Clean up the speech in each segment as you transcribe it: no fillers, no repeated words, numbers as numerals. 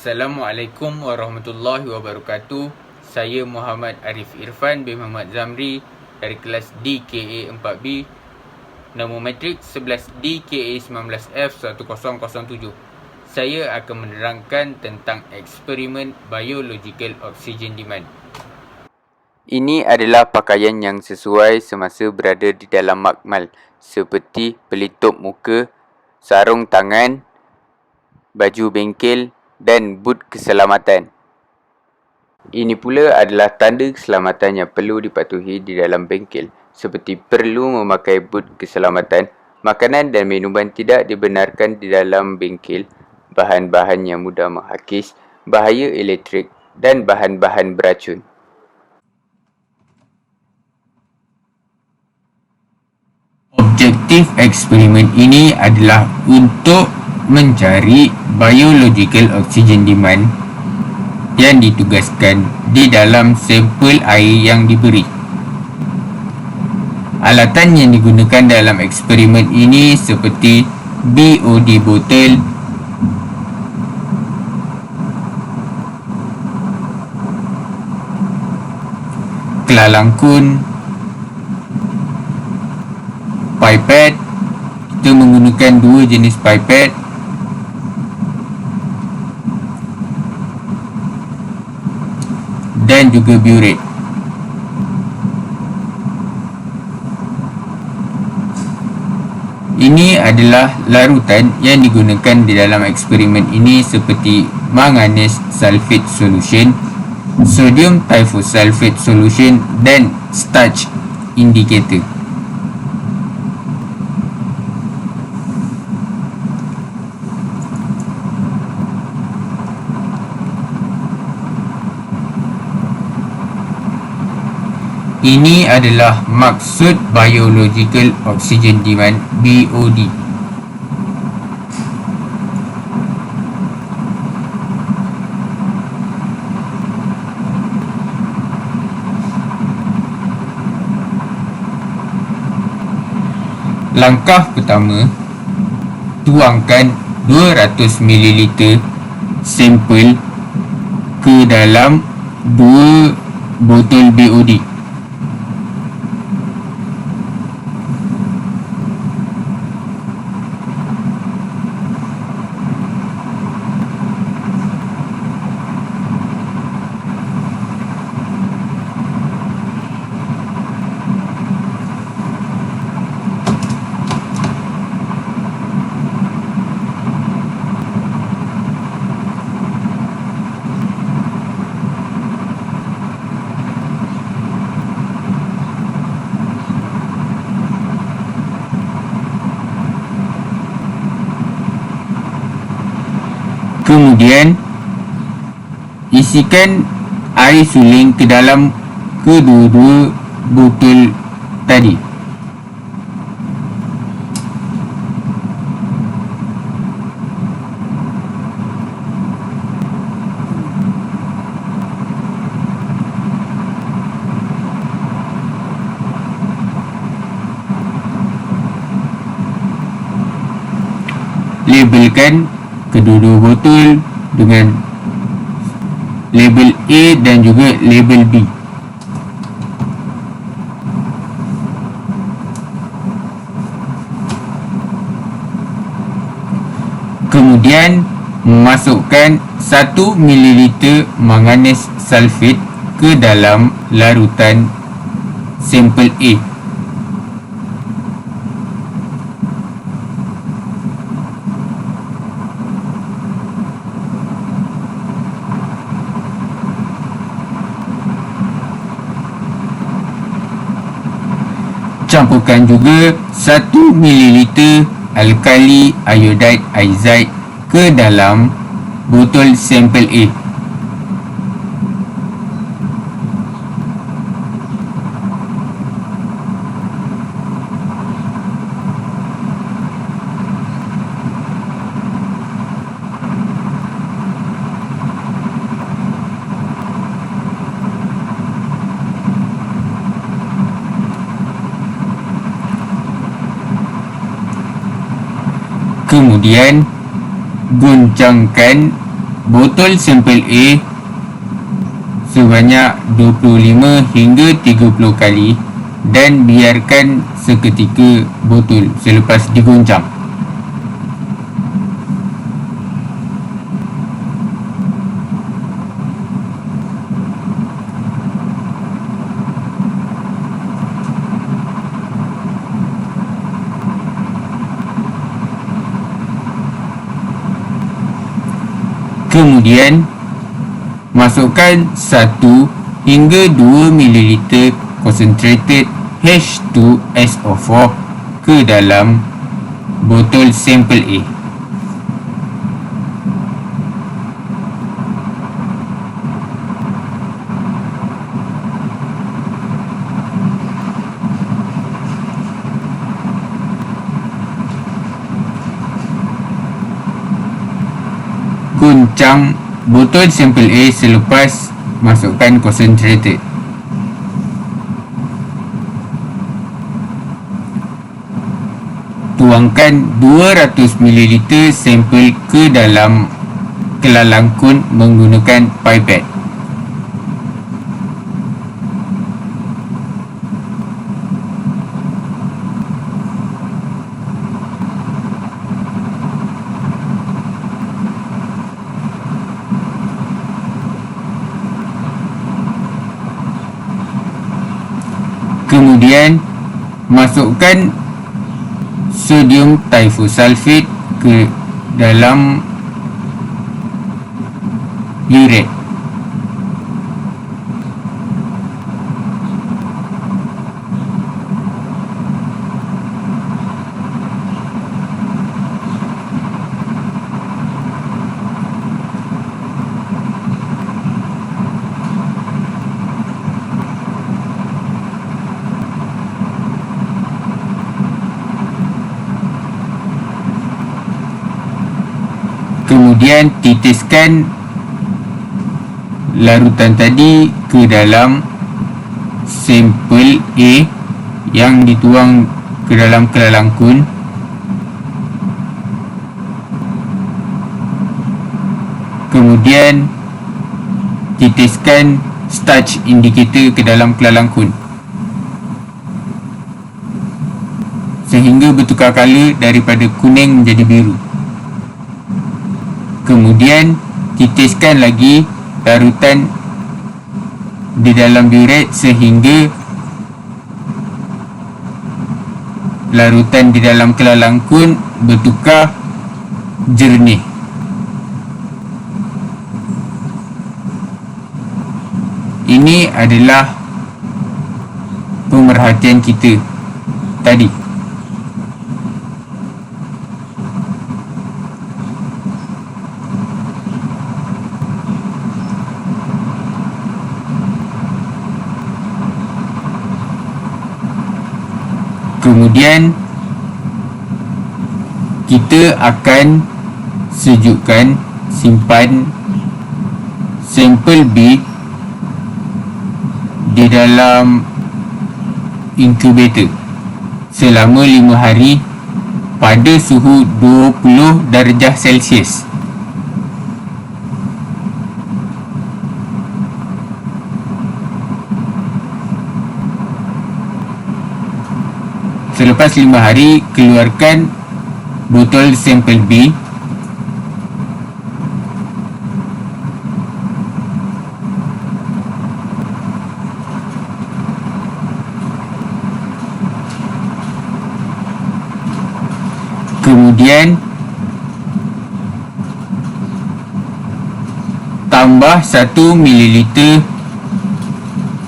Assalamualaikum warahmatullahi wabarakatuh. Saya Muhammad Arif Irfan bin Muhammad Zamri dari kelas DKA 4B. Nombor matrik 11 DKA 19F1007. Saya akan menerangkan tentang eksperimen biological oxygen demand. Ini adalah pakaian yang sesuai semasa berada di dalam makmal, seperti pelitup muka, sarung tangan, baju bengkel dan boot keselamatan. Ini pula adalah tanda keselamatan yang perlu dipatuhi di dalam bengkel, seperti perlu memakai boot keselamatan, makanan dan minuman tidak dibenarkan di dalam bengkel, bahan-bahan yang mudah menghakis, bahaya elektrik dan bahan-bahan beracun. Objektif eksperimen ini adalah untuk mencari biological oxygen demand yang ditugaskan di dalam sampel air yang diberi. Alatan yang digunakan dalam eksperimen ini seperti BOD botol, kelalangkun, pipet. Kita menggunakan dua jenis pipet, dan juga burette. Ini adalah larutan yang digunakan di dalam eksperimen ini seperti manganese sulfate solution, sodium thiosulfate solution dan starch indicator. Ini adalah maksud biological oxygen demand BOD. Langkah pertama, tuangkan 200 ml sampel ke dalam 2 botol BOD. Kemudian, isikan air suling ke dalam kedua-dua botol tadi. Labelkan kedua-dua botol dengan label A dan juga label B. Kemudian memasukkan 1 ml manganese sulfate ke dalam larutan sampel A. Campurkan juga 1 ml alkali iodide azide ke dalam botol sampel A. Kemudian goncangkan botol sampel A sebanyak 25 hingga 30 kali dan biarkan seketika botol selepas digoncang. Kemudian masukkan 1 hingga 2 ml concentrated H2SO4 ke dalam botol sampel A. Goncang botol sampel A selepas masukkan concentrated. Tuangkan 200 ml sampel ke dalam kelalangkun menggunakan pipette. Kemudian masukkan sodium thiosulfate ke dalam uret. Kemudian titiskan larutan tadi ke dalam sampel A yang dituang ke dalam kelalangkun. Kemudian titiskan starch indicator ke dalam kelalangkun sehingga bertukar color daripada kuning menjadi biru. Kemudian titiskan lagi larutan di dalam uret sehingga larutan di dalam kelalangkun bertukar jernih. Ini adalah pemerhatian kita tadi. Kemudian kita akan sejukkan simpan sampel B di dalam incubator selama 5 hari pada suhu 20 darjah Celsius. Selepas 5 hari, keluarkan botol sampel B. Kemudian tambah 1 ml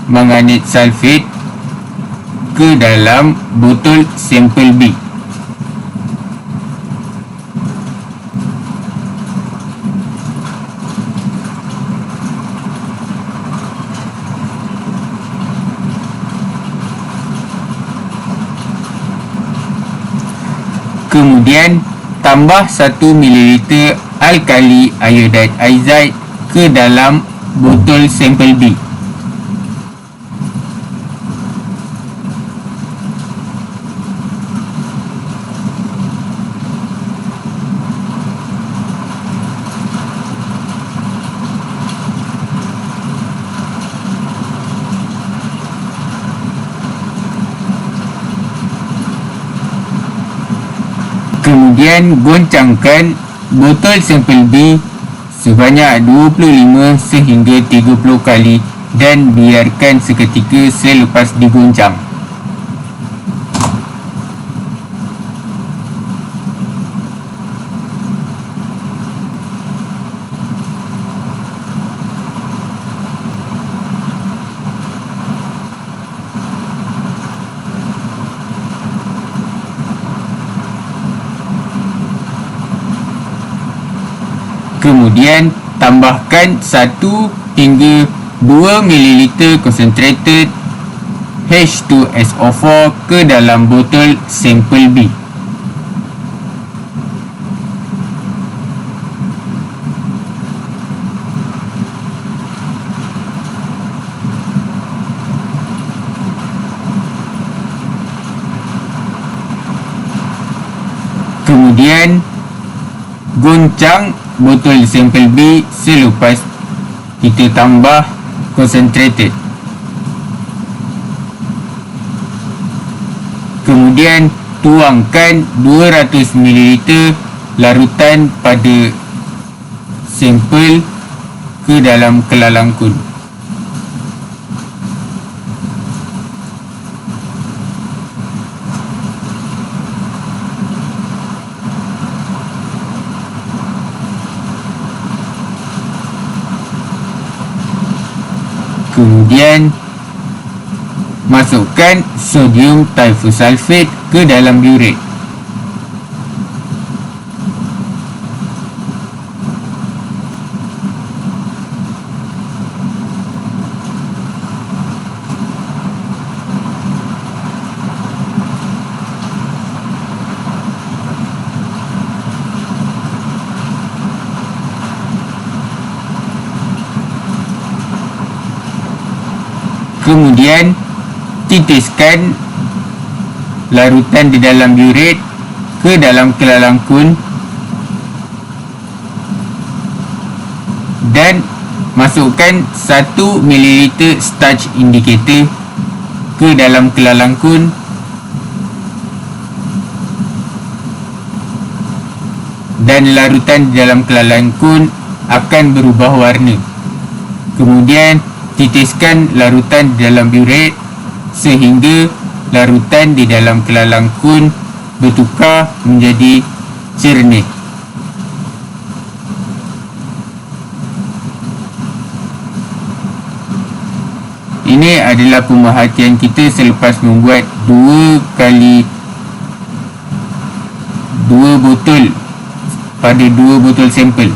manganat sulfate ke dalam botol sampel B. Kemudian tambah 1 ml alkali iodide azide ke dalam botol sampel B. Kemudian goncangkan botol sampel B sebanyak 25 sehingga 30 kali dan biarkan seketika selepas digoncang. Kemudian tambahkan 1 hingga 2 ml concentrated H2SO4 ke dalam botol sampel B. Kemudian goncang botol sampel B selepas kita tambah concentrated. Kemudian tuangkan 200 ml larutan pada sampel ke dalam kelalangkun. Kemudian masukkan sodium thiosulfate ke dalam burette. Kemudian titiskan larutan di dalam burette ke dalam kelalangkun dan masukkan 1 ml starch indicator ke dalam kelalangkun dan larutan di dalam kelalangkun akan berubah warna. Kemudian titiskan larutan di dalam burette sehingga larutan di dalam kelalangkun bertukar menjadi jernih. Ini adalah pemerhatian kita selepas membuat 2 botol pada 2 botol sampel.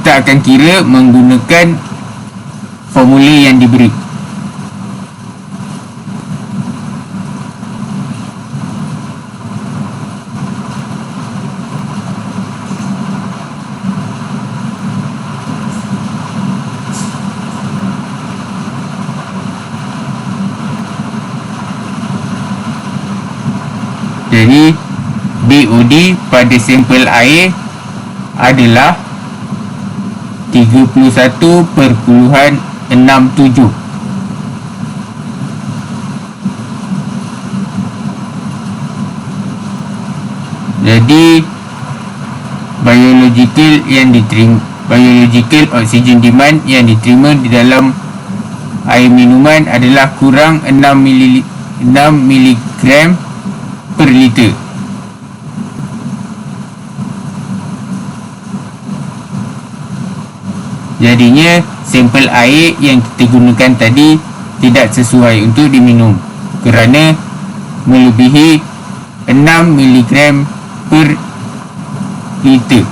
Kita akan kira menggunakan formula yang diberi. Jadi BOD pada sampel air adalah 31.67. Jadi biological oxygen demand yang diterima di dalam air minuman adalah kurang 6 mg per liter. Jadinya sampel air yang kita gunakan tadi tidak sesuai untuk diminum kerana melebihi 6 mg per liter.